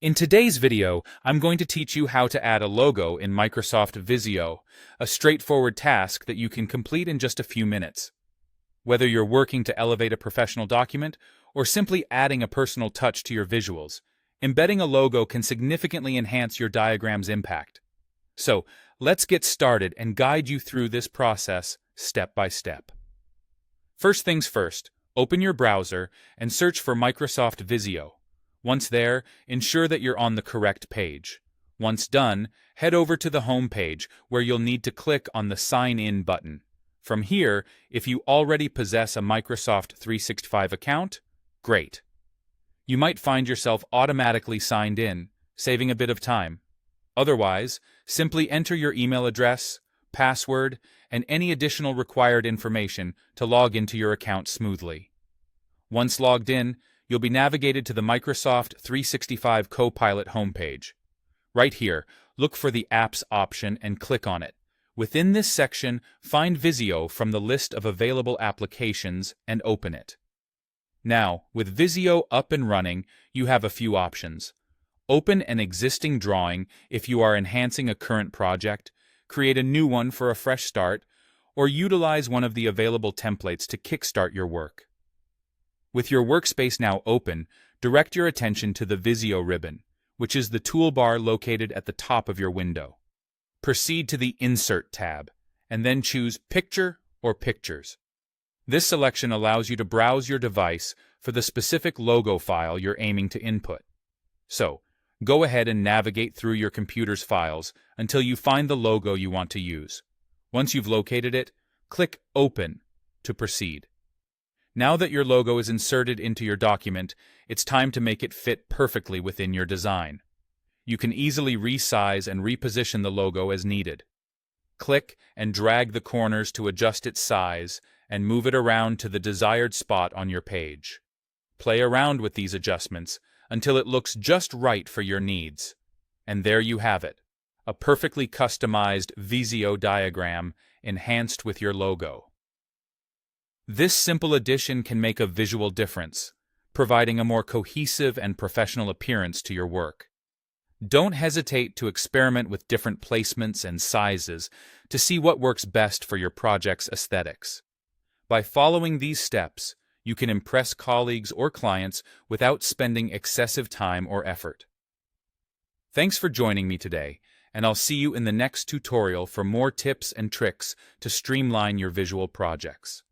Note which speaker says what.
Speaker 1: In today's video, I'm going to teach you how to add a logo in Microsoft Visio, a straightforward task that you can complete in just a few minutes. Whether you're working to elevate a professional document or simply adding a personal touch to your visuals, embedding a logo can significantly enhance your diagram's impact. So, let's get started and guide you through this process step by step. First things first, open your browser and search for Microsoft Visio. Once there, ensure that you're on the correct page. Once done, head over to the home page where you'll need to click on the Sign In button. From here, if you already possess a Microsoft 365 account, great. You might find yourself automatically signed in, saving a bit of time. Otherwise, simply enter your email address, password, and any additional required information to log into your account smoothly. Once logged in, you'll be navigated to the Microsoft 365 Copilot homepage. Right here, look for the Apps option and click on it. Within this section, find Visio from the list of available applications and open it. Now, with Visio up and running, you have a few options. Open an existing drawing if you are enhancing a current project, create a new one for a fresh start, or utilize one of the available templates to kickstart your work. With your workspace now open, direct your attention to the Visio ribbon, which is the toolbar located at the top of your window. Proceed to the Insert tab, and then choose Picture or Pictures. This selection allows you to browse your device for the specific logo file you're aiming to input. So, go ahead and navigate through your computer's files until you find the logo you want to use. Once you've located it, click Open to proceed. Now that your logo is inserted into your document, it's time to make it fit perfectly within your design. You can easily resize and reposition the logo as needed. Click and drag the corners to adjust its size and move it around to the desired spot on your page. Play around with these adjustments until it looks just right for your needs. And there you have it, a perfectly customized Visio diagram enhanced with your logo. This simple addition can make a visual difference, providing a more cohesive and professional appearance to your work. Don't hesitate to experiment with different placements and sizes to see what works best for your project's aesthetics. By following these steps, you can impress colleagues or clients without spending excessive time or effort. Thanks for joining me today, and I'll see you in the next tutorial for more tips and tricks to streamline your visual projects.